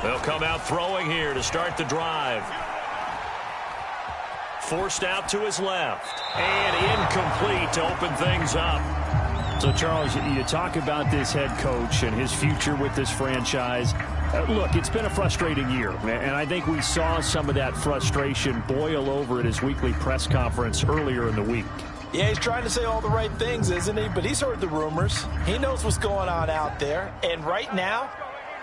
They'll come out throwing here to start the drive. Forced out to his left. And incomplete to open things up. So, Charles, you talk about this head coach and his future with this franchise. Look, it's been a frustrating year, and I think we saw some of that frustration boil over at his weekly press conference earlier in the week. Yeah, he's trying to say all the right things, isn't he? But he's heard the rumors. He knows what's going on out there. And right now,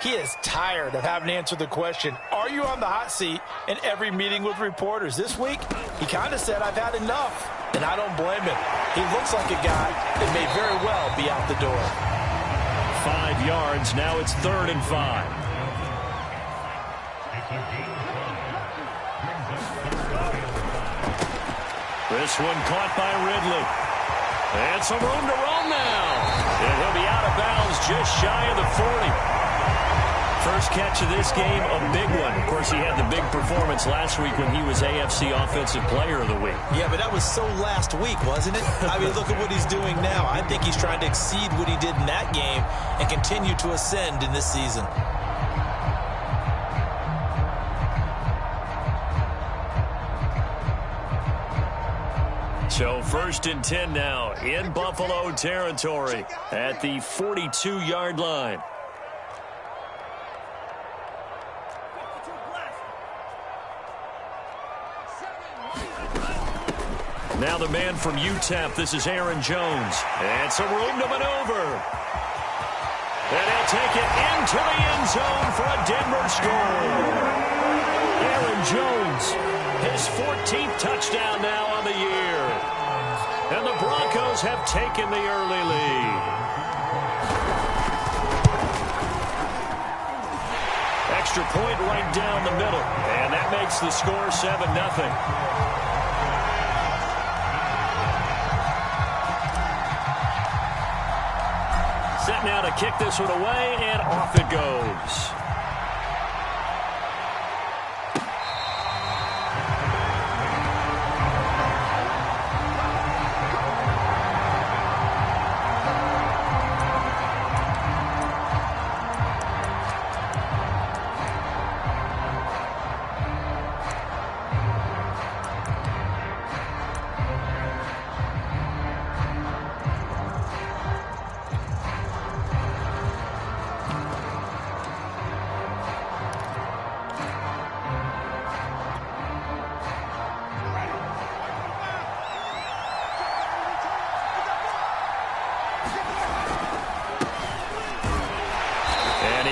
he is tired of having to answer the question, are you on the hot seat in every meeting with reporters? This week, he kind of said, I've had enough. And I don't blame him. He looks like a guy that may very well be out the door. 5 yards. Now it's 3rd and 5. This one caught by Ridley. And some room to roam now. And he'll be out of bounds just shy of the 40. First catch of this game, a big one. Of course, he had the big performance last week when he was AFC Offensive Player of the Week. Yeah, but that was so last week, wasn't it? I mean, look at what he's doing now. I think he's trying to exceed what he did in that game and continue to ascend in this season. So 1st and 10 now in Buffalo territory at the 42-yard line. Now the man from UTEP, this is Aaron Jones. And some room to maneuver. And he'll take it into the end zone for a Denver score. Aaron Jones, his 14th touchdown now on the year. And the Broncos have taken the early lead. Extra point right down the middle. And that makes the score 7-0. Set now to kick this one away, and off it goes.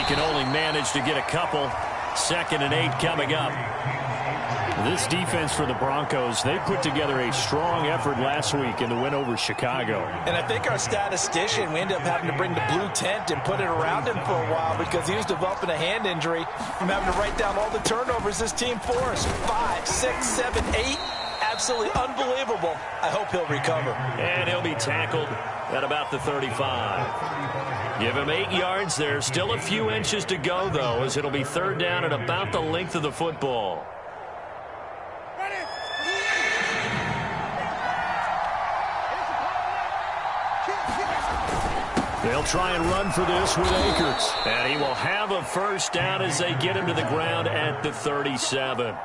Can only manage to get a couple. 2nd and 8 coming up. This defense for the Broncos, they put together a strong effort last week in the win over Chicago. And I think our statistician, we ended up having to bring the blue tent and put it around him for a while because he was developing a hand injury from having to write down all the turnovers this team forced. 5, 6, 7, 8. Absolutely unbelievable. I hope he'll recover. And he'll be tackled at about the 35. Give him 8 yards. There's still a few inches to go, though, as it'll be 3rd down at about the length of the football. They'll try and run for this with Akers. And he will have a 1st down as they get him to the ground at the 37.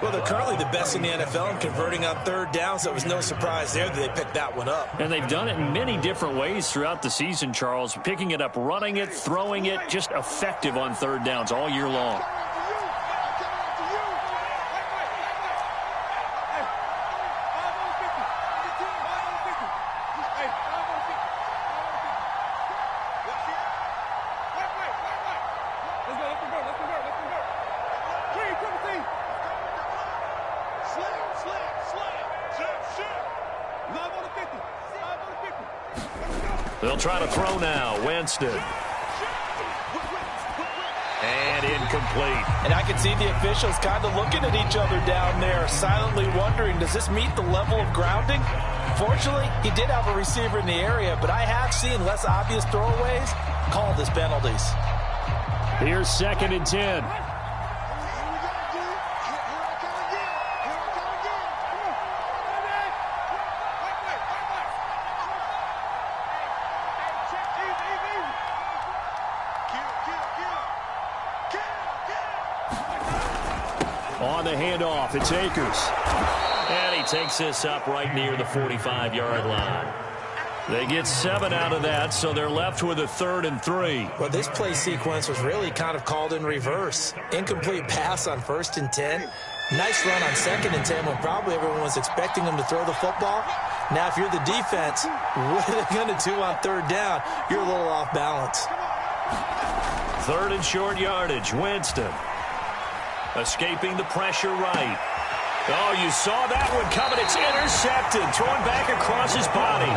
Well, they're currently the best in the NFL in converting on 3rd down, so it was no surprise there that they picked that one up. And they've done it in many different ways throughout the season, Charles. Picking it up, running it, throwing it, just effective on 3rd downs all year long. They'll try to throw now. Winston. And incomplete. And I can see the officials kind of looking at each other down there, silently wondering, does this meet the level of grounding? Fortunately, he did have a receiver in the area, but I have seen less obvious throwaways called as penalties. Here's 2nd and 10. on the handoff. It's Akers. And he takes this up right near the 45-yard line. They get 7 out of that, so they're left with a 3rd and 3. Well, this play sequence was really kind of called in reverse. Incomplete pass on 1st and 10. Nice run on 2nd and 10 when probably everyone was expecting him to throw the football. Now, if you're the defense, what are they going to do on 3rd down? You're a little off balance. 3rd and short yardage. Winston escaping the pressure right. Oh, you saw that one coming. It's intercepted. Thrown back across his body.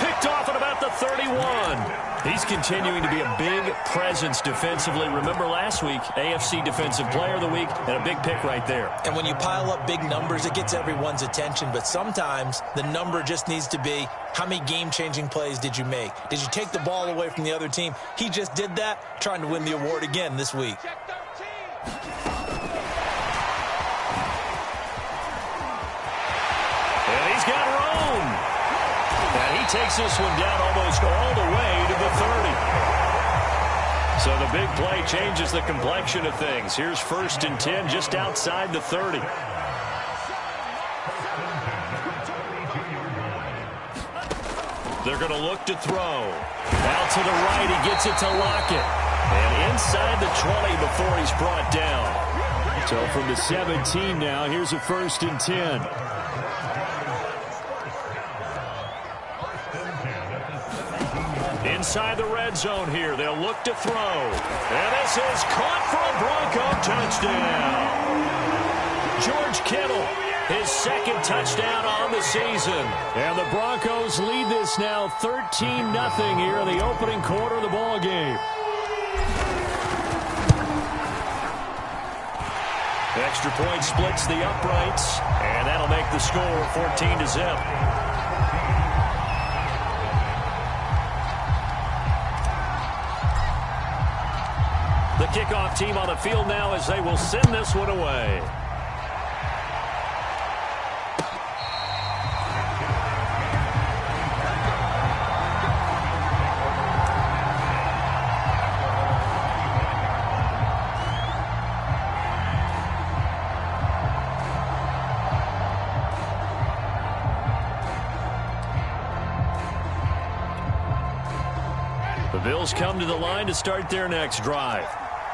Picked off at about the 31. He's continuing to be a big presence defensively. Remember last week, AFC Defensive Player of the Week, and a big pick right there. And when you pile up big numbers, it gets everyone's attention. But sometimes the number just needs to be, how many game-changing plays did you make? Did you take the ball away from the other team? He just did that, trying to win the award again this week. And he's got room. And he takes this one down almost all the way to the 30. So the big play changes the complexion of things. Here's 1st and 10 just outside the 30. They're going to look to throw. Out to the right, he gets it to Lockett. And inside the 20 before he's brought down. So from the 17 now, here's a 1st and 10. Inside the red zone here. They'll look to throw. And this is caught for a Bronco touchdown. George Kittle, his 2nd touchdown on the season. And the Broncos lead this now 13-0 here in the opening quarter of the ball game. Extra point splits the uprights. And that'll make the score 14-0. The kickoff team on the field now as they will send this one away. The Bills come to the line to start their next drive.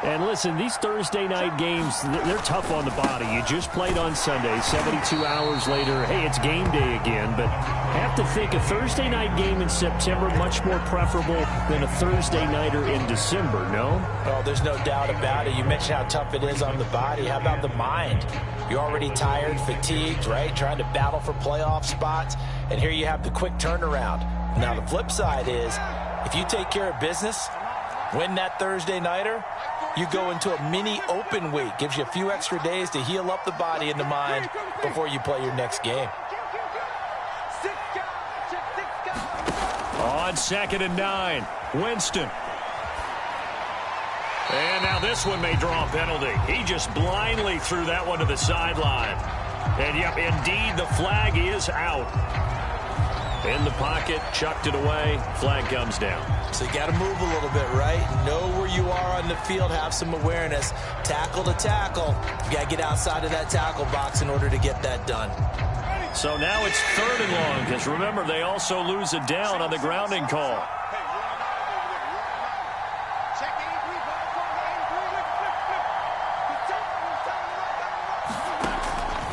And listen, these Thursday night games, they're tough on the body. You just played on Sunday, 72 hours later, hey, it's game day again. But I have to think a Thursday night game in September much more preferable than a Thursday nighter in December, no? Oh, there's no doubt about it. You mentioned how tough it is on the body. How about the mind? You're already tired, fatigued, right? Trying to battle for playoff spots. And here you have the quick turnaround. Now, the flip side is, if you take care of business, win that Thursday nighter, you go into a mini open week. Gives you a few extra days to heal up the body and the mind before you play your next game. On 2nd and 9, Winston. And now this one may draw a penalty. He just blindly threw that one to the sideline. And, yep, indeed, the flag is out. In the pocket, chucked it away, flag comes down. So you got to move a little bit, right? Know where you are on the field, have some awareness. Tackle to tackle. You got to get outside of that tackle box in order to get that done. So now it's 3rd and long, because remember, they also lose a down on the grounding call.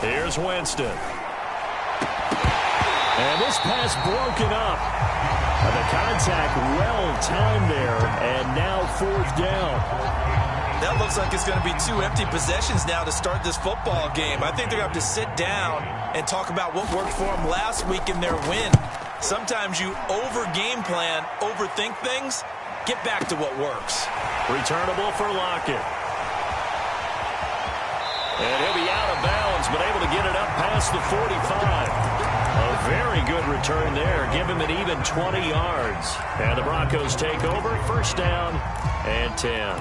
Here's Winston. And this pass broken up. And the contact well-timed there, and now 4th down. That looks like it's going to be 2 empty possessions now to start this football game. I think they're going to have to sit down and talk about what worked for them last week in their win. Sometimes you over-game plan, overthink things. Get back to what works. Returnable for Lockett. And he'll be out of bounds, but able to get it up past the 45. A very good return there. Give him an even 20 yards. And the Broncos take over. 1st down and 10.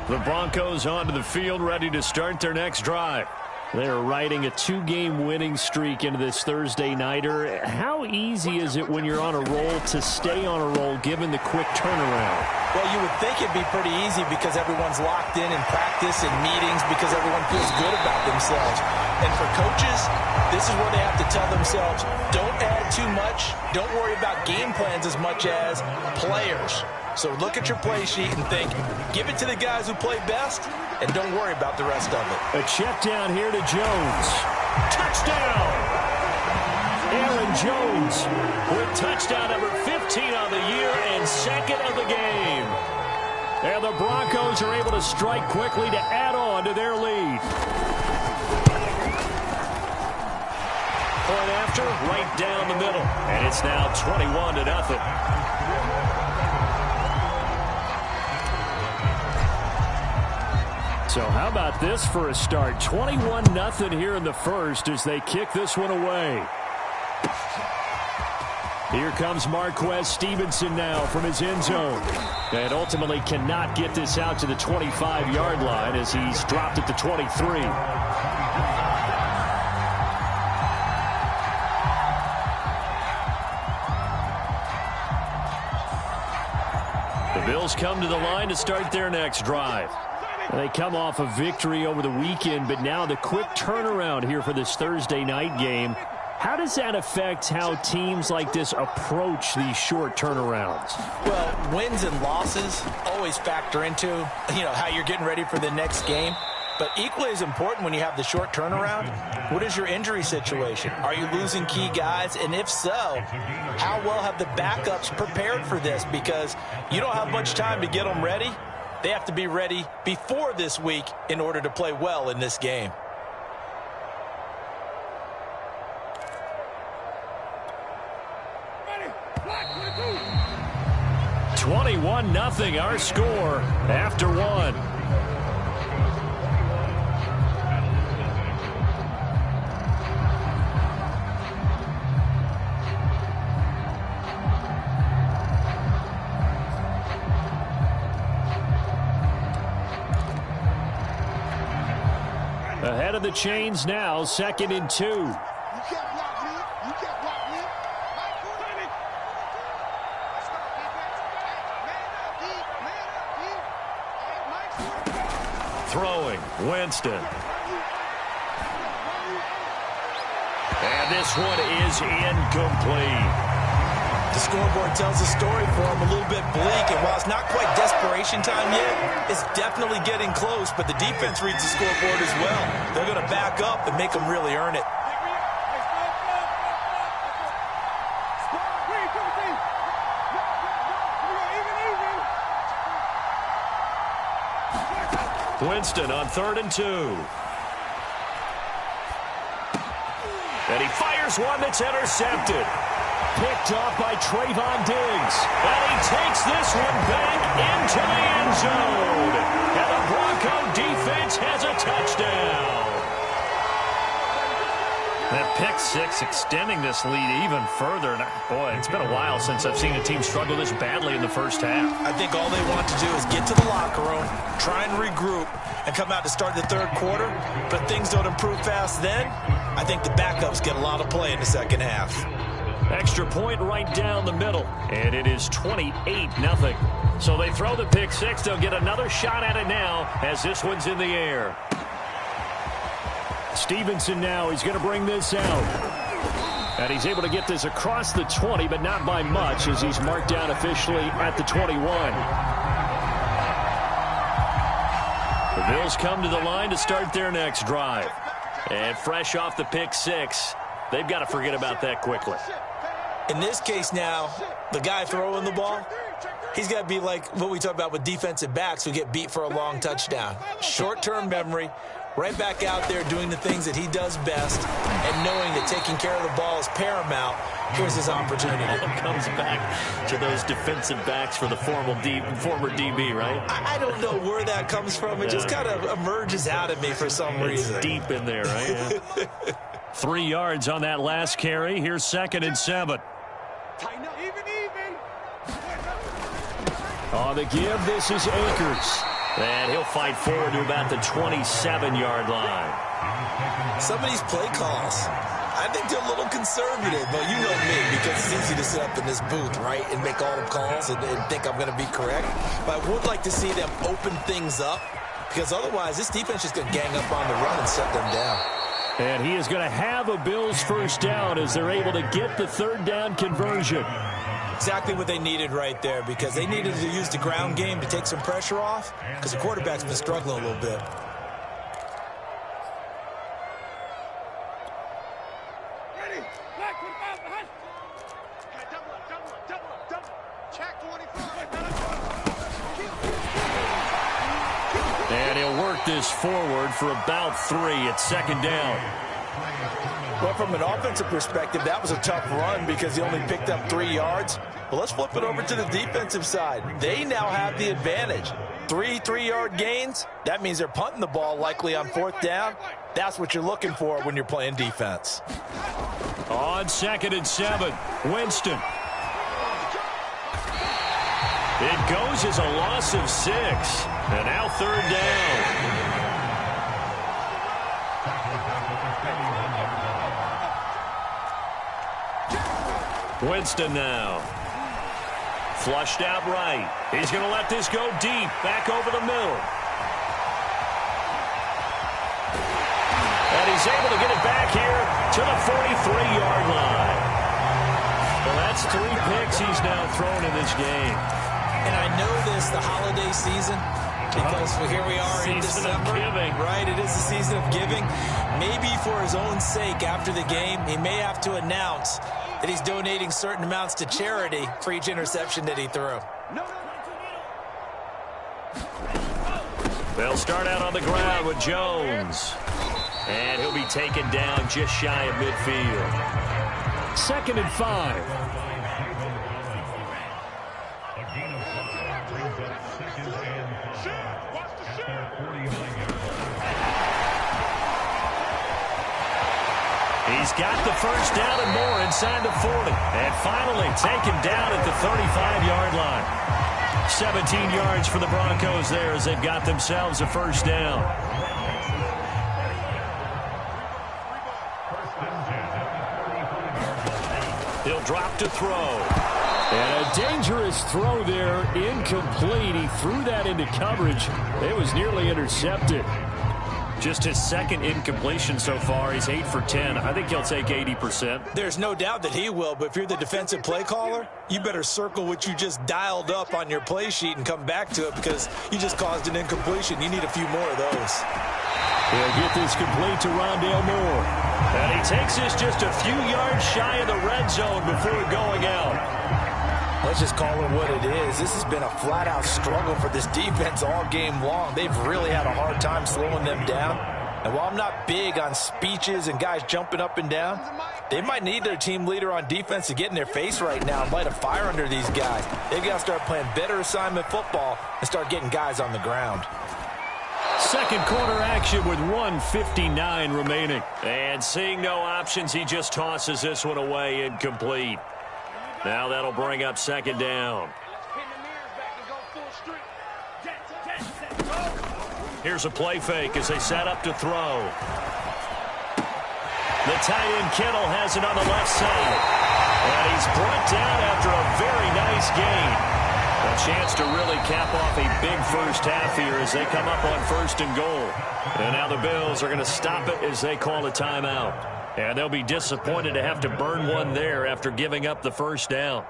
The Broncos onto the field, ready to start their next drive. They're riding a 2-game winning streak into this Thursday nighter. How easy is it when you're on a roll to stay on a roll given the quick turnaround? Well, you would think it'd be pretty easy because everyone's locked in practice and meetings because everyone feels good about themselves. And for coaches, this is where they have to tell themselves, don't add too much. Don't worry about game plans as much as players. So look at your play sheet and think, give it to the guys who play best, and don't worry about the rest of it. A check down here to Jones. Touchdown! Aaron Jones with touchdown number 15 on the year and second of the game. And the Broncos are able to strike quickly to add on to their lead. Point after, right down the middle. And it's now 21-0. So how about this for a start? 21-0 here in the first as they kick this one away. Here comes Marquez Stevenson now from his end zone. And ultimately cannot get this out to the 25-yard line as he's dropped at the 23. The Bills come to the line to start their next drive. They come off a victory over the weekend, but now the quick turnaround here for this Thursday night game. How does that affect how teams like this approach these short turnarounds? Well, wins and losses always factor into, how you're getting ready for the next game. But equally as important when you have the short turnaround, what is your injury situation? Are you losing key guys? And if so, how well have the backups prepared for this? Because you don't have much time to get them ready. They have to be ready before this week in order to play well in this game. Ready. 21-0 our score after one. Ahead of the chains now, 2nd and 2. Throwing, Winston. And this one is incomplete. The scoreboard tells the story for him a little bit bleak, and while it's not quite desperation time yet, it's definitely getting close, but the defense reads the scoreboard as well. They're going to back up and make them really earn it. Winston on 3rd and 2. And he fires one that's intercepted. Picked off by Trayvon Diggs. And he takes this one back into the end zone. And the Bronco defense has a touchdown. That pick six extending this lead even further. And boy, it's been a while since I've seen a team struggle this badly in the first half. I think all they want to do is get to the locker room, try and regroup, and come out to start the third quarter. But things don't improve fast then. I think the backups get a lot of play in the second half. Extra point right down the middle. And it is 28-0. So they throw the pick six. They'll get another shot at it now as this one's in the air. Stevenson now, he's going to bring this out. And he's able to get this across the 20, but not by much as he's marked down officially at the 21. The Bills come to the line to start their next drive. And fresh off the pick six, they've got to forget about that quickly. In this case now, the guy throwing the ball, he's got to be like what we talk about with defensive backs who get beat for a long touchdown. Short-term memory, right back out there doing the things that he does best, and knowing that taking care of the ball is paramount. Here's his opportunity. It comes back to those defensive backs for the former DB, right? I don't know where that comes from. It just kind of emerges out of me for some reason. It's deep in there, right? Yeah. 3 yards on that last carry. Here's 2nd and 7. On the give, this is Akers. And he'll fight forward to about the 27-yard line. Some of these play calls, I think they're a little conservative, but you know me, because it's easy to sit up in this booth, right, and make all the calls and think I'm going to be correct. But I would like to see them open things up, because otherwise this defense is going to gang up on the run and shut them down. And he is going to have a Bills first down as they're able to get the third down conversion. Exactly what they needed right there, because they needed to use the ground game to take some pressure off, because the quarterback's been struggling a little bit. And he'll work this forward for about 3 at second down. Well, from an offensive perspective, that was a tough run because he only picked up 3 yards. But let's flip it over to the defensive side. They now have the advantage. 3 3-yard gains. That means they're punting the ball likely on 4th down. That's what you're looking for when you're playing defense. On 2nd and 7, Winston. It goes as a loss of 6. And now 3rd down. Winston now. Flushed out right. He's going to let this go deep. Back over the middle. And he's able to get it back here to the 43-yard line. Well, that's 3 picks he's now thrown in this game. And I know this, the holiday season, because here we are in December. Right, it is the season of giving. Maybe for his own sake after the game, he may have to announce that he's donating certain amounts to charity for each interception that he threw. They'll start out on the ground with Jones. And he'll be taken down just shy of midfield. 2nd and 5. He's got the first down and more inside the 40. And finally taken down at the 35-yard line. 17 yards for the Broncos there as they've got themselves a first down. He'll drop to throw. And a dangerous throw there, incomplete. He threw that into coverage. It was nearly intercepted. Just his 2nd incompletion so far. He's 8 for 10. I think he'll take 80%. There's no doubt that he will, but if you're the defensive play caller, you better circle what you just dialed up on your play sheet and come back to it because you just caused an incompletion. You need a few more of those. He'll get this complete to Rondale Moore. And he takes this just a few yards shy of the red zone before going out. Let's just call it what it is. This has been a flat-out struggle for this defense all game long. They've really had a hard time slowing them down. And while I'm not big on speeches and guys jumping up and down, they might need their team leader on defense to get in their face right now and light a fire under these guys. They've got to start playing better assignment football and start getting guys on the ground. 2nd quarter action with 1:59 remaining. And seeing no options, he just tosses this one away incomplete. Now that'll bring up 2nd down. Here's a play fake as they set up to throw. The tight end Kittle has it on the left side. And he's brought down after a very nice gain. A chance to really cap off a big first half here as they come up on 1st and goal. And now the Bills are going to stop it as they call a timeout. And they'll be disappointed to have to burn one there after giving up the first down.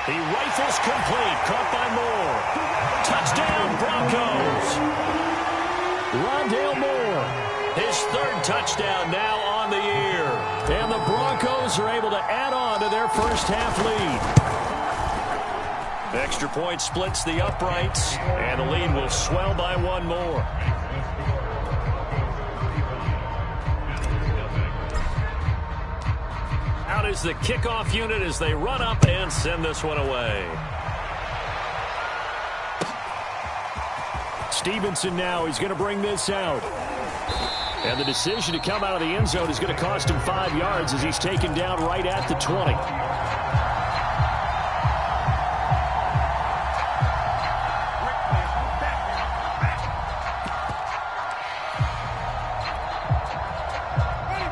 He rifles complete, caught by Moore. Touchdown, Broncos. Rondale Moore. His 3rd touchdown now on the year. And the Broncos are able to add on to their first half lead. Extra point splits the uprights, and the lead will swell by 1 more. Out is the kickoff unit as they run up and send this one away. Stevenson now, he's going to bring this out. And the decision to come out of the end zone is going to cost him 5 yards as he's taken down right at the 20.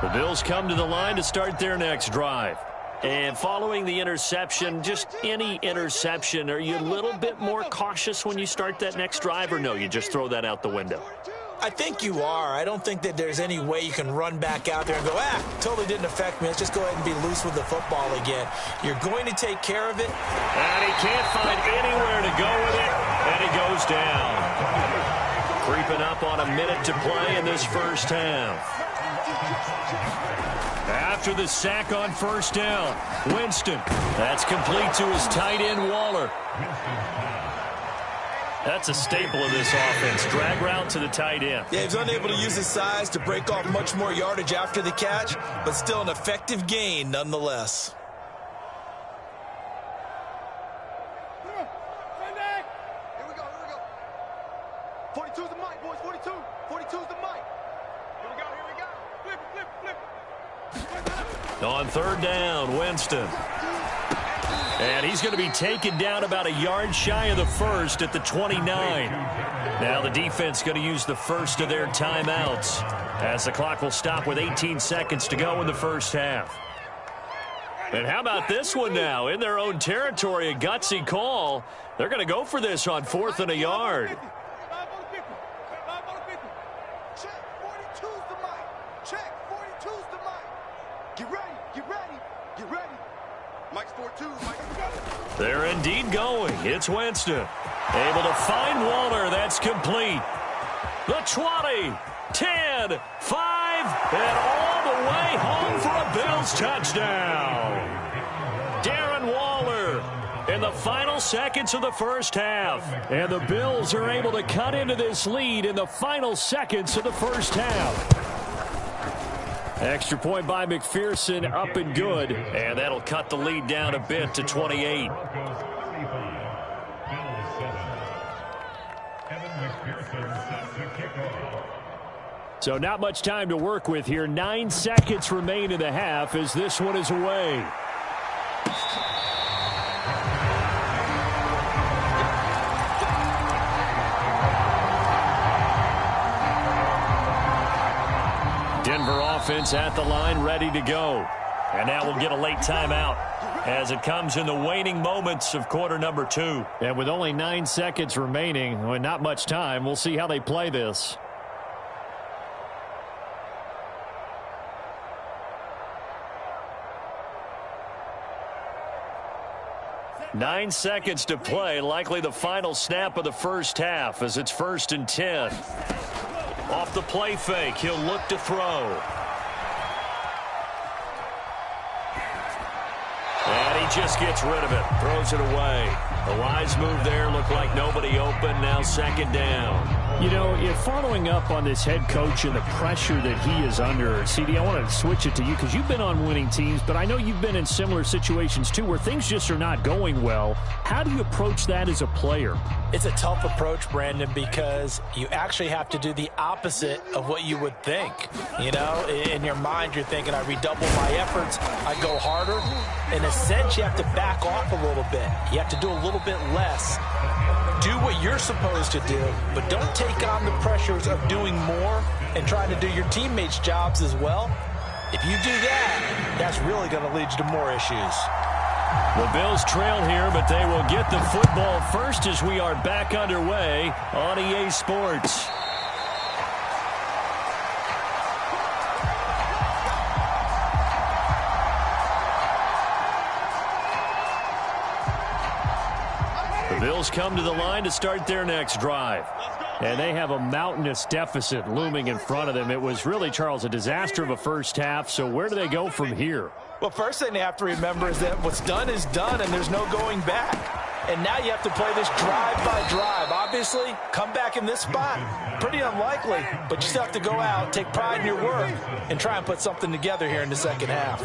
The Bills come to the line to start their next drive. And following the interception, just any interception, are you a little bit more cautious when you start that next drive, or no, you just throw that out the window? I think you are. I don't think that there's any way you can run back out there and go, totally didn't affect me. Let's just go ahead and be loose with the football again. You're going to take care of it. And he can't find anywhere to go with it, and he goes down. Creeping up on a minute to play in this first half. After the sack on first down, Winston. That's complete to his tight end, Waller. That's a staple of this offense. Drag route to the tight end. Yeah, he's unable to use his size to break off much more yardage after the catch, but still an effective gain nonetheless. Here we go. 42's the mic, boys. 42's the mic. Here we go. Flip it. On third down, Winston. And he's going to be taken down about a yard shy of the first at the 29. Now the defense going to use the first of their timeouts as the clock will stop with 18 seconds to go in the first half. And how about this one now? In their own territory, a gutsy call. They're going to go for this on 4th and a yard. Check, 42's the mic. Get ready. Mike's 42, Mike. They're indeed going. It's Winston. Able to find Waller. That's complete. The 20, 10, 5, and all the way home for a Bills touchdown. Darren Waller in the final seconds of the first half. And the Bills are able to cut into this lead in the final seconds of the first half. Extra point by McPherson, up and good. And that'll cut the lead down a bit to 28. So not much time to work with here. 9 seconds remain in the half as this one is away. Denver offense at the line, ready to go. And now we'll get a late timeout as it comes in the waning moments of quarter number 2. And with only 9 seconds remaining, and not much time, we'll see how they play this. Nine seconds to play, likely the final snap of the first half as it's 1st and 10. Off the play fake, he'll look to throw. And he just gets rid of it, throws it away. A wise move there, looked like nobody open, now 2nd down. You know, following up on this head coach and the pressure that he is under, CD, I want to switch it to you because you've been on winning teams, but I know you've been in similar situations too where things just are not going well. How do you approach that as a player? It's a tough approach, Brandon, because you actually have to do the opposite of what you would think. You know, in your mind, you're thinking, I redouble my efforts, I go harder. In a sense, you have to back off a little bit. You have to do a little bit less. Do what you're supposed to do, but don't take on the pressures of doing more and trying to do your teammates' jobs as well. If you do that, that's really going to lead you to more issues. The Bills trail here, but they will get the football first as we are back underway on EA Sports. The Bills come to the line to start their next drive. And they have a mountainous deficit looming in front of them. It was really, Charles, a disaster of a first half. So where do they go from here? Well, first thing they have to remember is that what's done is done, and there's no going back. And now you have to play this drive by drive. Obviously, come back in this spot, pretty unlikely. But you still have to go out, take pride in your work, and try and put something together here in the second half.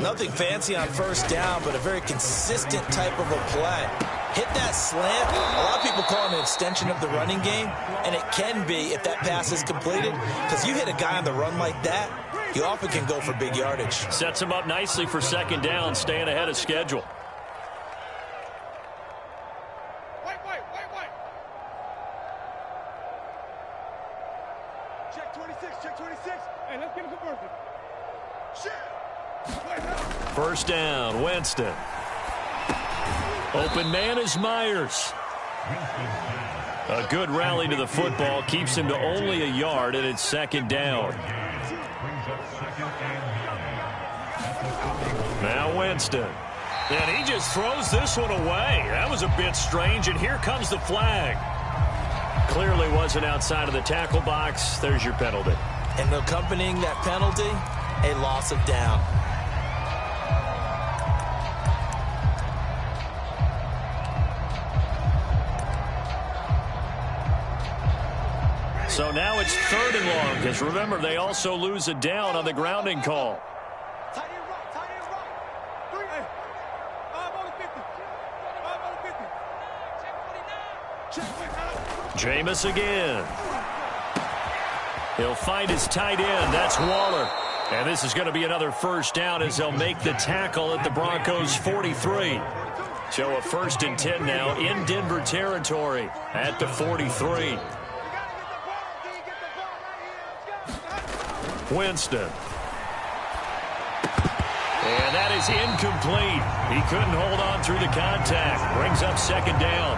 Nothing fancy on first down, but a very consistent type of a play. Hit that slant. A lot of people call it an extension of the running game, and it can be if that pass is completed, because you hit a guy on the run like that, he often can go for big yardage. Sets him up nicely for second down, staying ahead of schedule. Wait. Check 26. Hey, let's get him converted. Shit. First down, Winston. Open man is Myers. A good rally to the football keeps him to only a yard, and it's second down. Now Winston. And he just throws this one away. That was a bit strange, and here comes the flag. Clearly wasn't outside of the tackle box. There's your penalty. And accompanying that penalty, a loss of down. So now it's 3rd and long, because remember, they also lose a down on the grounding call. Tight end right. 3. Hey. 5 on the 50. 5 on the 50. Check 49. Jameis again. He'll find his tight end. That's Waller. And this is going to be another first down as they'll make the tackle at the Broncos' 43. So a 1st and 10 now in Denver territory at the 43. Winston. And that is incomplete. He couldn't hold on through the contact. Brings up second down.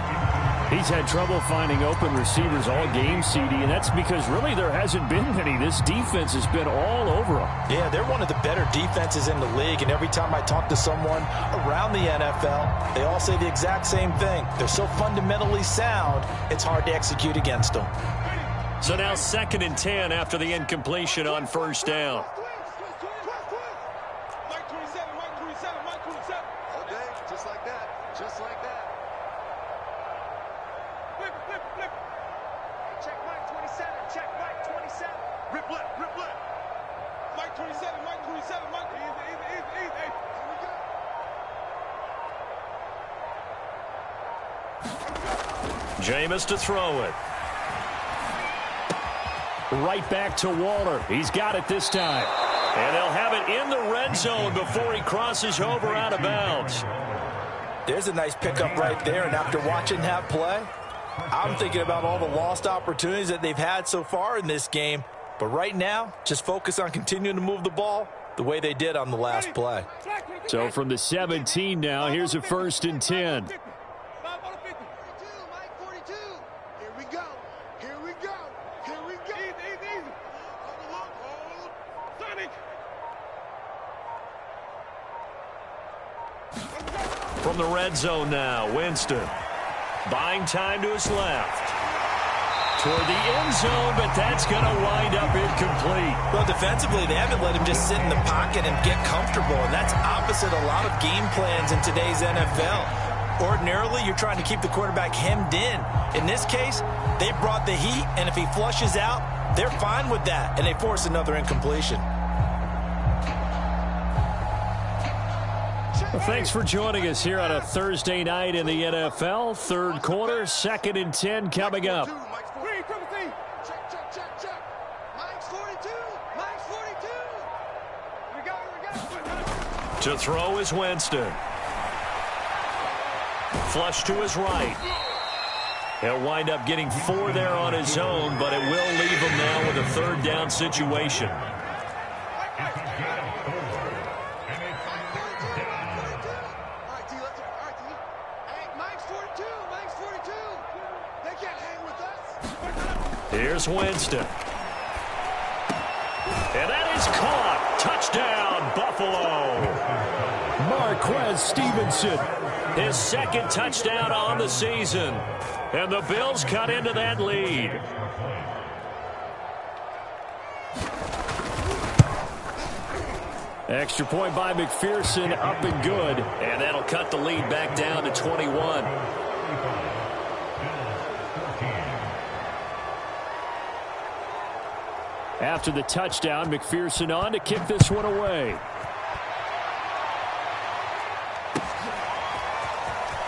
He's had trouble finding open receivers all game, CD, and that's because really there hasn't been any. This defense has been all over him. Yeah, they're one of the better defenses in the league, and every time I talk to someone around the NFL, they all say the exact same thing. They're so fundamentally sound, it's hard to execute against them. So now 2nd and 10 after the incompletion on first down. Mike 27. All day, just like that. Flip. Check Mike 27. Rip left. Mike 27. Easy. Hey. Jameis to throw it. Right back to Waller. He's got it this time. And they'll have it in the red zone before he crosses over out of bounds. There's a nice pickup right there, and after watching that play, I'm thinking about all the lost opportunities that they've had so far in this game. But right now, just focus on continuing to move the ball the way they did on the last play. So from the 17 now, here's a 1st and 10. 5 on the 50. 42. Here we go. Easy. Hold. Sonic. From the red zone now, Winston. Buying time to his left. Toward the end zone, but that's going to wind up incomplete. Well, defensively, they haven't let him just sit in the pocket and get comfortable, and that's opposite a lot of game plans in today's NFL. Ordinarily, you're trying to keep the quarterback hemmed in. In this case, they brought the heat, and if he flushes out, they're fine with that, and they force another incompletion. Well, thanks for joining us here on a Thursday night in the NFL. 3rd quarter, 2nd and 10 coming up. Check. Mike's 42. Here we go. To throw is Winston. Flush to his right. He'll wind up getting 4 there on his own, but it will leave him now with a 3rd down situation. Here's Winston. And that is caught. Touchdown, Buffalo. Marquez Stevenson. His 2nd touchdown on the season. And the Bills cut into that lead. Extra point by McPherson, up and good. And that'll cut the lead back down to 21. After the touchdown, McPherson on to kick this one away.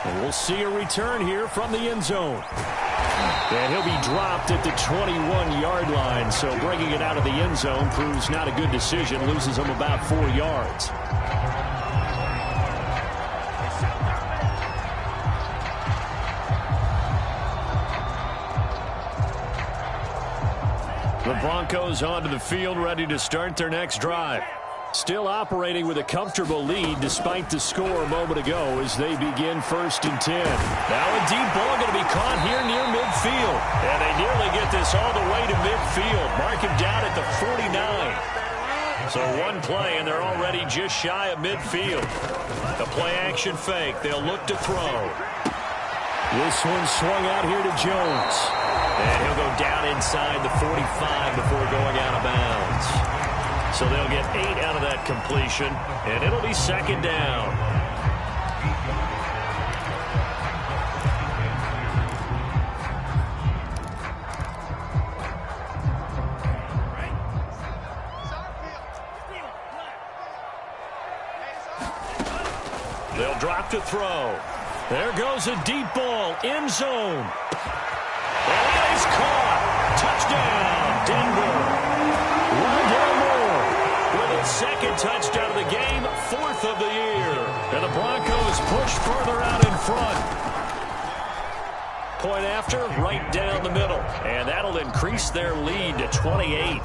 And we'll see a return here from the end zone. And he'll be dropped at the 21-yard line, so bringing it out of the end zone proves not a good decision, loses him about 4 yards. The Broncos onto the field, ready to start their next drive. Still operating with a comfortable lead despite the score a moment ago as they begin 1st and 10. Now a deep ball going to be caught here near midfield. And they nearly get this all the way to midfield. Mark him down at the 49. So one play and they're already just shy of midfield. The play action fake. They'll look to throw. This one swung out here to Jones. And he'll go down inside the 45 before going out of bounds. So they'll get 8 out of that completion, and it'll be 2nd down. They'll drop to throw. There goes a deep ball, end zone. And that is caught. Touchdown, Denver. Second touchdown of the game, 4th of the year. And the Broncos push further out in front. Point after, right down the middle. And that'll increase their lead to 28.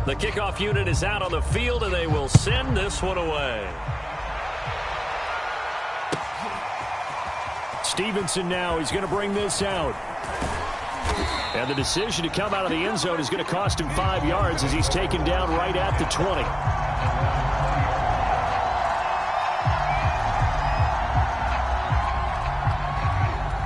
The kickoff unit is out on the field, and they will send this one away. Stevenson now, he's going to bring this out. And the decision to come out of the end zone is going to cost him 5 yards as he's taken down right at the 20.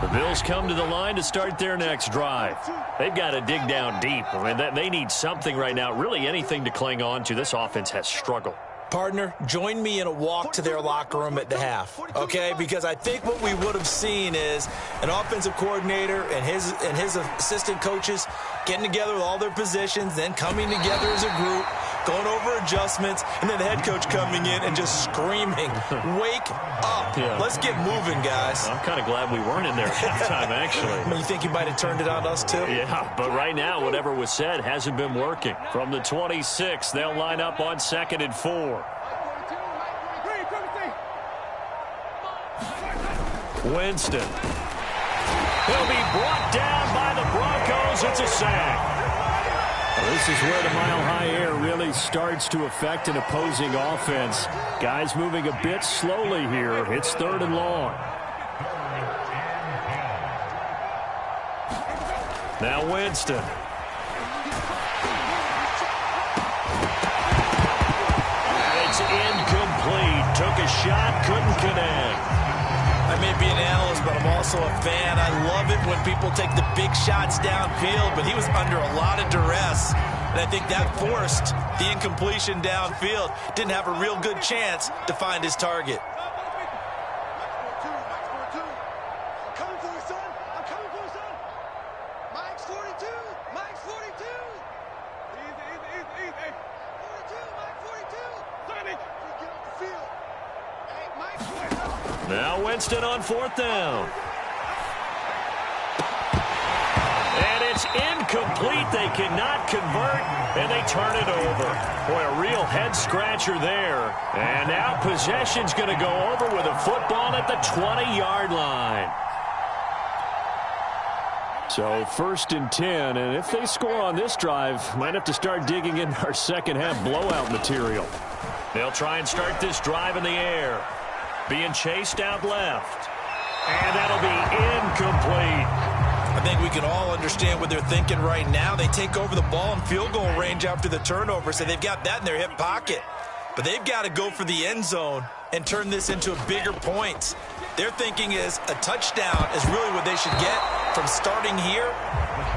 The Bills come to the line to start their next drive. They've got to dig down deep. I mean, they need something right now, really anything to cling on to. This offense has struggled. Partner, join me in a walk to their locker room at the half, okay? Because I think what we would have seen is an offensive coordinator and his assistant coaches getting together with all their positions, then coming together as a group, going over adjustments, and then the head coach coming in and just screaming, wake up. Yeah. Let's get moving, guys. I'm kind of glad we weren't in there at halftime, actually. I mean, you think he might have turned it on us, too? Yeah, but right now, whatever was said hasn't been working. From the 26, they'll line up on 2nd and 4. Winston. He'll be brought down by the Broncos. It's a sack. Well, this is where the mile-high air really starts to affect an opposing offense. Guys moving a bit slowly here. It's 3rd and long. Now Winston. It's incomplete. Took a shot, couldn't connect. I may be an analyst, but I'm also a fan. I love it when people take the big shots downfield, but he was under a lot of duress. And I think that forced the incompletion downfield. Didn't have a real good chance to find his target. Now Winston on 4th down. And it's incomplete. They cannot convert, and they turn it over. Boy, a real head-scratcher there. And now possession's going to go over with a football at the 20-yard line. So 1st and 10, and if they score on this drive, might have to start digging in our second-half blowout material. They'll try and start this drive in the air. Being chased out left. And that'll be incomplete. I think we can all understand what they're thinking right now. They take over the ball in field goal range after the turnover, so they've got that in their hip pocket. But they've got to go for the end zone and turn this into a bigger point. Their thinking is a touchdown is really what they should get from starting here.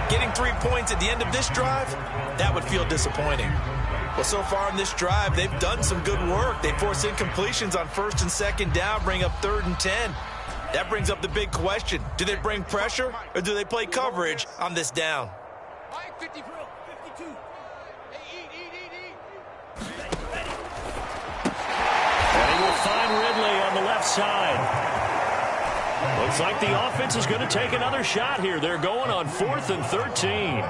Getting 3 points at the end of this drive, that would feel disappointing. Well, so far in this drive, they've done some good work. They force incompletions on 1st and 2nd down, bring up 3rd and 10. That brings up the big question. Do they bring pressure or do they play coverage on this down? Mike, 50 drill, 52. Hey, eat. side. Looks like the offense is going to take another shot here. They're going on 4th and 13.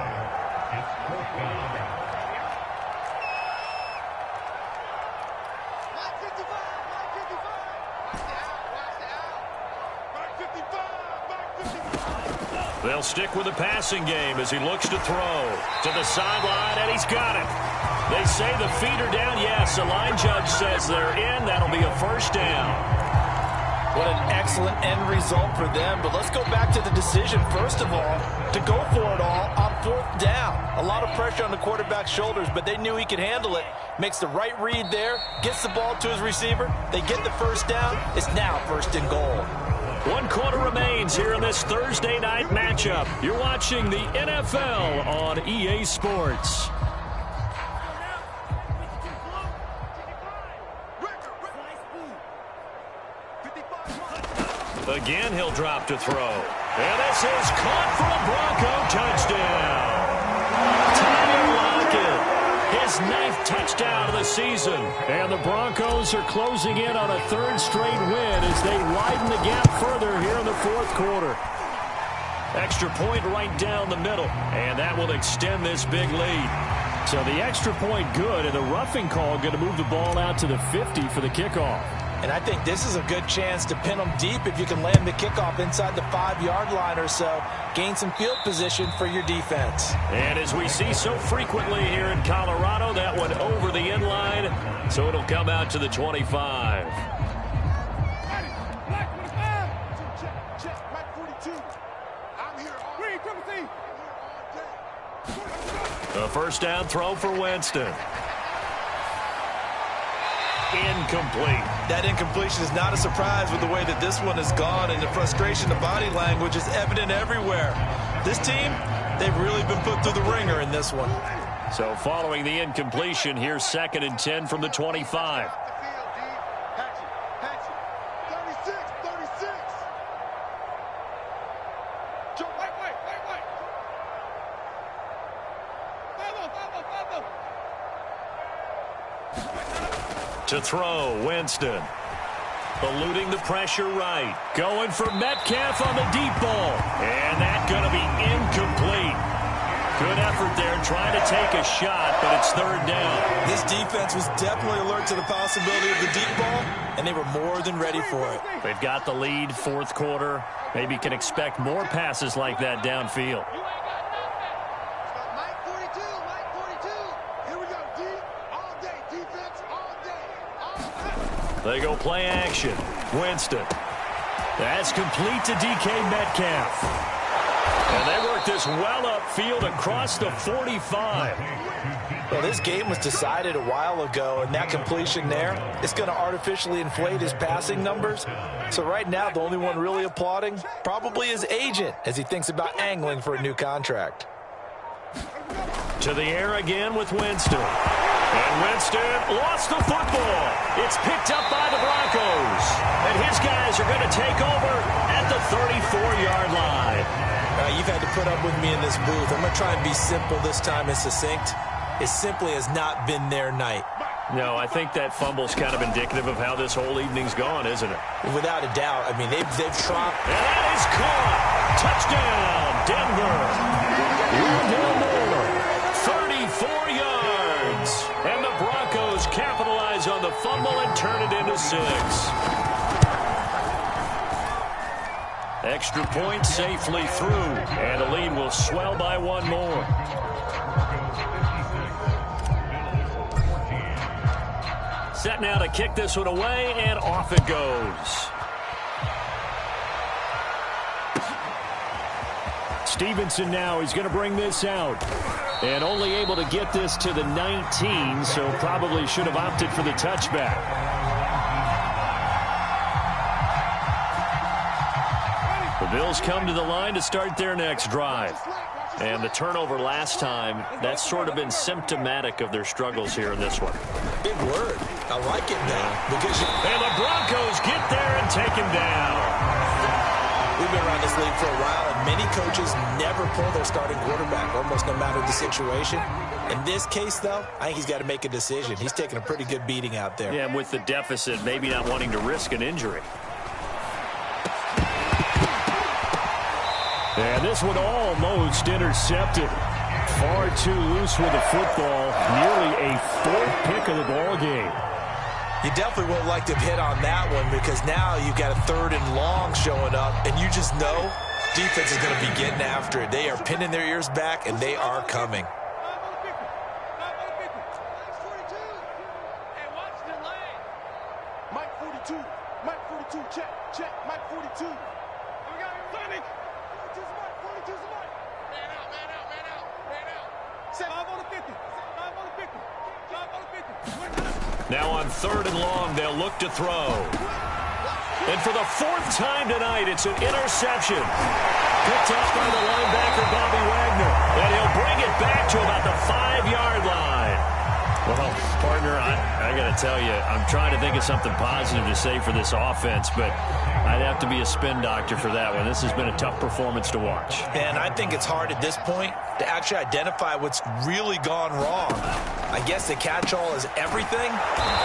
They'll stick with the passing game as he looks to throw. To the sideline, and he's got it. They say the feet are down. Yes, the line judge says they're in. That'll be a first down. What an excellent end result for them. But let's go back to the decision, first of all, to go for it all on 4th down. A lot of pressure on the quarterback's shoulders, but they knew he could handle it. Makes the right read there, gets the ball to his receiver. They get the first down. It's now 1st and goal. 1 quarter remains here in this Thursday night matchup. You're watching the NFL on EA Sports. Again, he'll drop to throw. And this is caught for a Bronco touchdown. Tyler Lockett, his 9th touchdown of the season. And the Broncos are closing in on a 3rd straight win as they widen the gap further here in the 4th quarter. Extra point right down the middle, and that will extend this big lead. So the extra point good, and the roughing call going to move the ball out to the 50 for the kickoff. And I think this is a good chance to pin them deep if you can land the kickoff inside the 5-yard line or so. Gain some field position for your defense. And as we see so frequently here in Colorado, that one over the end line, so it'll come out to the 25. A first down throw for Winston. Incomplete. That incompletion is not a surprise with the way that this one has gone, and the frustration, the body language is evident everywhere. This team, they've really been put through the ringer in this one. So following the incompletion, here's 2nd and 10 from the 25. To throw, Winston. Eluding the pressure right. Going for Metcalf on the deep ball. And that's going to be incomplete. Good effort there trying to take a shot, but it's 3rd down. This defense was definitely alert to the possibility of the deep ball, and they were more than ready for it. They've got the lead, 4th quarter. Maybe can expect more passes like that downfield. They go play action. Winston. That's complete to DK Metcalf. And they work this well upfield across the 45. Well, this game was decided a while ago, and that completion there is going to artificially inflate his passing numbers. So right now, the only one really applauding probably his agent as he thinks about angling for a new contract. To the air again with Winston. And Winston lost the football. It's picked up by the Broncos. And his guys are going to take over at the 34-yard line. You've had to put up with me in this booth. I'm going to try and be simple this time and succinct. It simply has not been their night. No, I think that fumble's kind of indicative of how this whole evening's gone, isn't it? Without a doubt. I mean, they've tried. And that is caught. Touchdown, Denver. Rondell Moore, 34 yards. And the Broncos capitalize on the fumble and turn it into 6. Extra point safely through. And the lead will swell by 1 more. Set now to kick this one away, and off it goes. Stevenson now, he's going to bring this out. And only able to get this to the 19, so probably should have opted for the touchback. The Bills come to the line to start their next drive. And the turnover last time, that's sort of been symptomatic of their struggles here in this one. Big word. I like it now. And the Broncos get there and take him down. We've been around this league for a while, and many coaches never pull their starting quarterback, almost no matter the situation. In this case, though, I think he's got to make a decision. He's taking a pretty good beating out there. Yeah, and with the deficit, maybe not wanting to risk an injury. And this one almost intercepted. Far too loose with the football. Nearly a fourth pick of the ball game. You definitely would like to hit on that one because now you've got a 3rd and long showing up, and you just know defense is going to be getting after it. They are pinning their ears back, and they are coming. Mike 42, Mike 42, check, Mike 42. Here we go, Sonny. 42's Mike, 42's Mike. Man out. 5 on the 50, 5 on the 50, 5 on the 50. Now on 3rd and long, they'll look to throw. And for the 4th time tonight, it's an interception. Picked off by the linebacker, Bobby Wagner. And he'll bring it back to about the 5-yard line. Well, partner, I got to tell you, I'm trying to think of something positive to say for this offense, but I'd have to be a spin doctor for that one. This has been a tough performance to watch. And I think it's hard at this point to actually identify what's really gone wrong. I guess the catch-all is everything.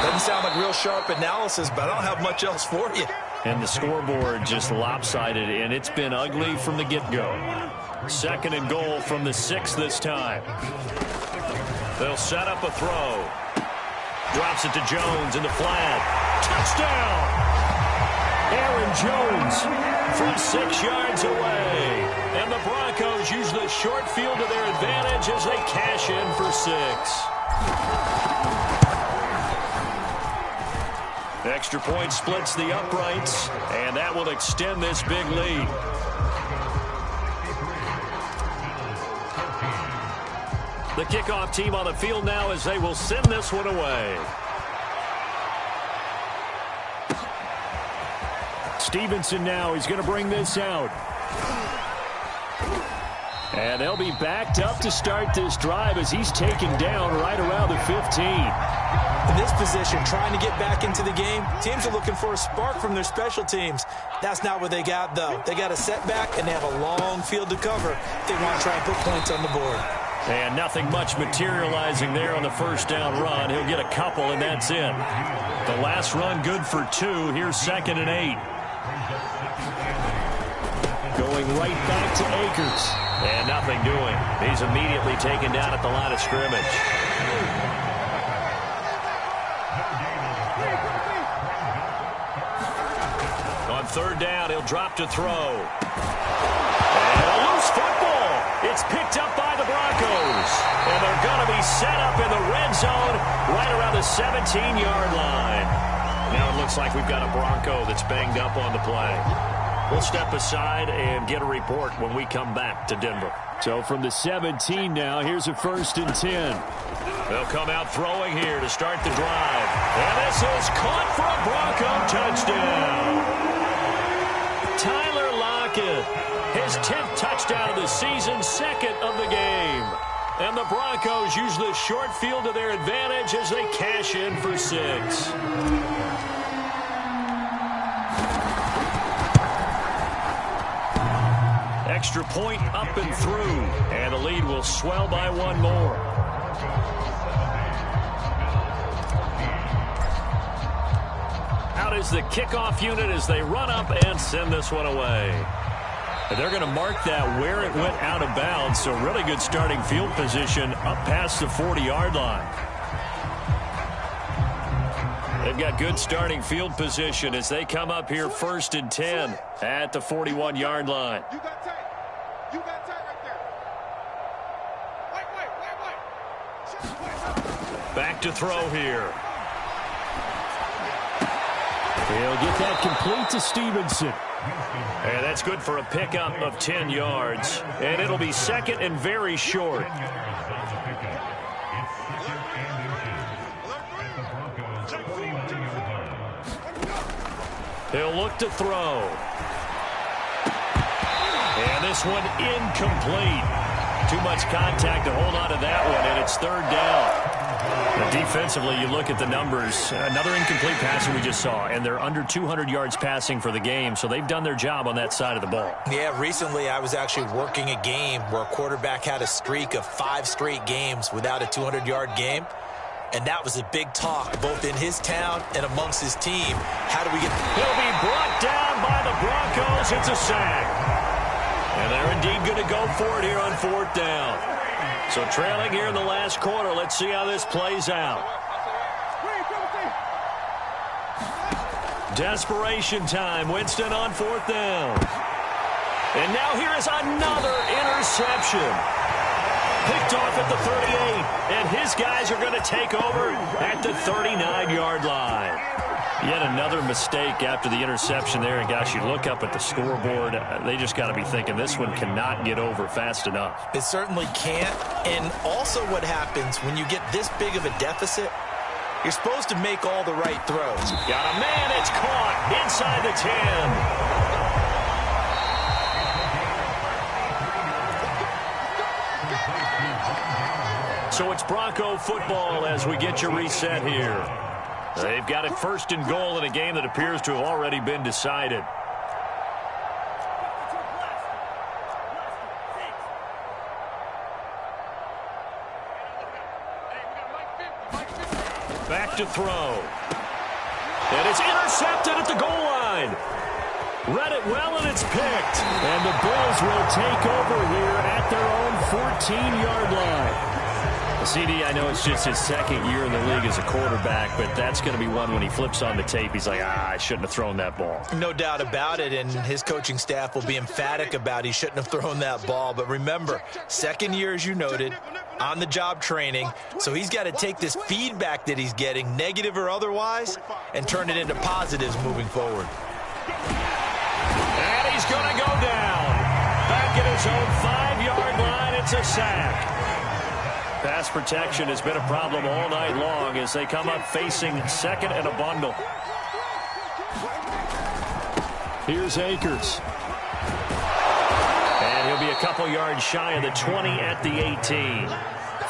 Doesn't sound like real sharp analysis, but I don't have much else for you. And the scoreboard just lopsided, and it's been ugly from the get-go. 2nd and goal from the 6 this time. They'll set up a throw. Drops it to Jones in the flat. Touchdown! Aaron Jones from 6 yards away. And the Broncos use the short field to their advantage as they cash in for 6. Extra point splits the uprights, and that will extend this big lead. The kickoff team on the field now as they will send this one away. Stevenson now, he's going to bring this out. And they'll be backed up to start this drive as he's taken down right around the 15. In this position, trying to get back into the game, teams are looking for a spark from their special teams. That's not what they got, though. They got a setback, and they have a long field to cover if they want to try and put points on the board. And nothing much materializing there on the 1st down run. He'll get a couple, and that's it. The last run good for 2. Here's 2nd and 8. Going right back to Akers. And nothing doing. He's immediately taken down at the line of scrimmage. On 3rd down, he'll drop to throw. And a loose football. It's picked up by the Broncos. And they're going to be set up in the red zone right around the 17-yard line. Now it looks like we've got a Bronco that's banged up on the play. We'll step aside and get a report when we come back to Denver. So from the 17 now, here's a 1st and 10. They'll come out throwing here to start the drive. And this is caught for a Bronco touchdown. Tyler Lockett, his 10th touchdown of the season, 2nd of the game. And the Broncos use the short field to their advantage as they cash in for 6. Extra point up and through, and the lead will swell by 1 more. Out is the kickoff unit as they run up and send this one away. And they're going to mark that where it went out of bounds, so really good starting field position up past the 40-yard line. They've got good starting field position as they come up here 1st and 10 at the 41-yard line. You got tight. You got tight right there. Wait. Back to throw here. He'll get that complete to Stevenson. And that's good for a pickup of 10 yards. And it'll be 2nd and very short. He'll look to throw. And this one incomplete. Too much contact to hold on to that one, and it's 3rd down. Now, defensively, you look at the numbers. Another incomplete passing we just saw, and they're under 200 yards passing for the game, so they've done their job on that side of the ball. Yeah, recently I was actually working a game where a quarterback had a streak of 5 straight games without a 200-yard game. And that was a big talk, both in his town and amongst his team. How do we get... He'll be brought down by the Broncos. It's a sack. And they're indeed going to go for it here on 4th down. So trailing here in the last quarter. Let's see how this plays out. Desperation time. Winston on 4th down. And now here is another interception. Picked off at the 38. And his guys are going to take over at the 39-yard line. Yet another mistake after the interception there. And, gosh, you look up at the scoreboard. They just got to be thinking this one cannot get over fast enough. It certainly can't. And also what happens when you get this big of a deficit, you're supposed to make all the right throws. Got a man. It's caught inside the 10. So it's Bronco football as we get you reset here. They've got it 1st and goal in a game that appears to have already been decided. Back to throw. And it's intercepted at the goal line. Read it well, and it's picked. And the Bills will take over here at their own 14-yard line. CD, I know it's just his 2nd year in the league as a quarterback, but that's going to be one when he flips on the tape. He's like, I shouldn't have thrown that ball. No doubt about it, and his coaching staff will be emphatic about he shouldn't have thrown that ball. But remember, 2nd year, as you noted, on-the-job training, so he's got to take this feedback that he's getting, negative or otherwise, and turn it into positives moving forward. And he's going to go down. Back at his own 5-yard line, it's a sack. Pass protection has been a problem all night long as they come up facing 2nd and a bundle. Here's Akers. And he'll be a couple yards shy of the 20 at the 18.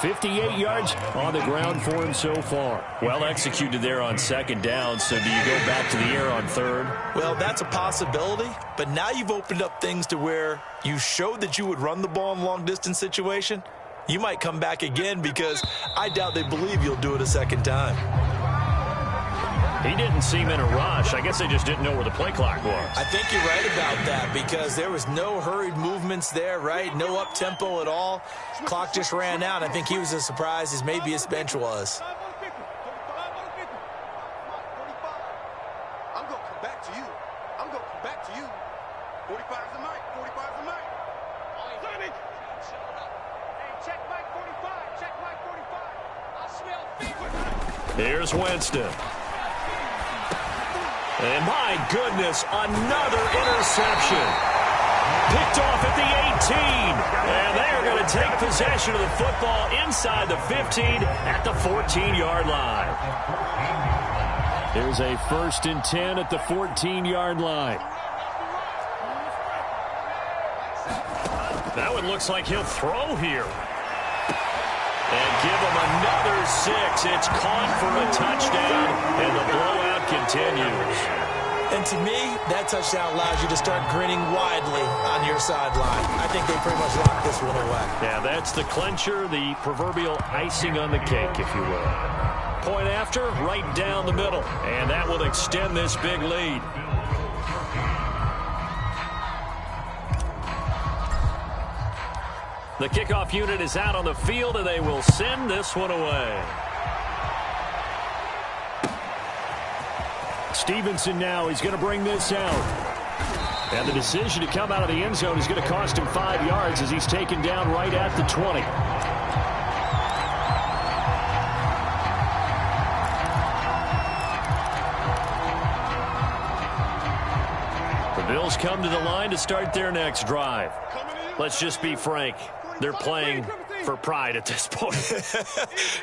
58 yards on the ground for him so far. Well executed there on 2nd down, so do you go back to the air on 3rd? Well, that's a possibility, but now you've opened up things to where you showed that you would run the ball in a long-distance situation. You might come back again because I doubt they believe you'll do it a 2nd time. He didn't seem in a rush. I guess they just didn't know where the play clock was. I think you're right about that because there was no hurried movements there, right? No up-tempo at all. Clock just ran out. I think he was as surprised as maybe his bench was. I'm going to come back to you. I'm going to come back to you. 45's the mic. 45's the mic. Check mic 45. Check mic 45. I smell fever. Here's Winston. And my goodness, another interception. Picked off at the 18. And they are going to take possession of the football inside the 15 at the 14-yard line. There's a 1st and 10 at the 14-yard line. That one looks like he'll throw here. And give him another 6. It's caught for a touchdown, and the blowout continues. And to me, that touchdown allows you to start grinning widely on your sideline. I think they pretty much locked this one away. Yeah, that's the clincher, the proverbial icing on the cake, if you will. Point after, right down the middle. And that will extend this big lead. The kickoff unit is out on the field, and they will send this one away. Stevenson now, he's going to bring this out. And the decision to come out of the end zone is going to cost him 5 yards as he's taken down right at the 20. The Bills come to the line to start their next drive. Let's just be frank. They're playing for pride at this point.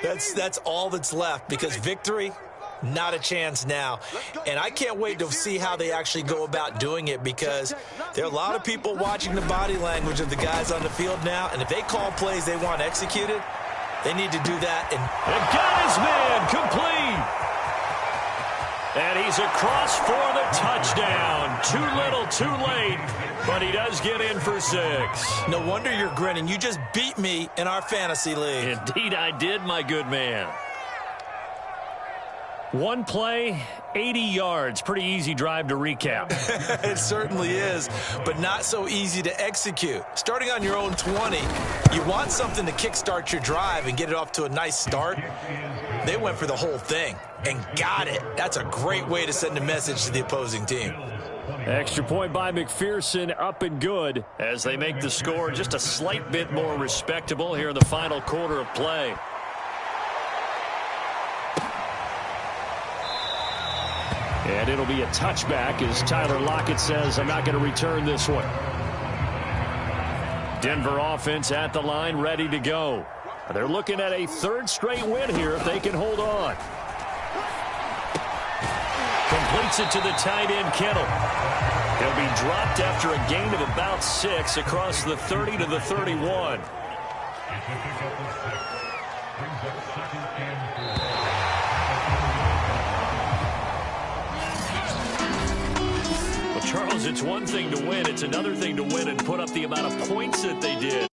That's all that's left because victory, not a chance now. And I can't wait to see how they actually go about doing it because there are a lot of people watching the body language of the guys on the field now. And if they call plays they want executed, they need to do that. And got his man complete. And he's across for the touchdown. Too little, too late. But he does get in for 6. No wonder you're grinning. You just beat me in our fantasy league. Indeed I did, my good man. One play, 80 yards. Pretty easy drive to recap. It certainly is, but not so easy to execute. Starting on your own 20, you want something to kickstart your drive and get it off to a nice start. They went for the whole thing and got it. That's a great way to send a message to the opposing team. Extra point by McPherson, up and good. As they make the score just a slight bit more respectable here in the final quarter of play. And it'll be a touchback as Tyler Lockett says, I'm not going to return this one. Denver offense at the line, ready to go. They're looking at a third straight win here if they can hold on. Completes it to the tight end, Kittle. He'll be dropped after a gain of about 6 across the 30 to the 31. Well, Charles, it's one thing to win. It's another thing to win and put up the amount of points that they did.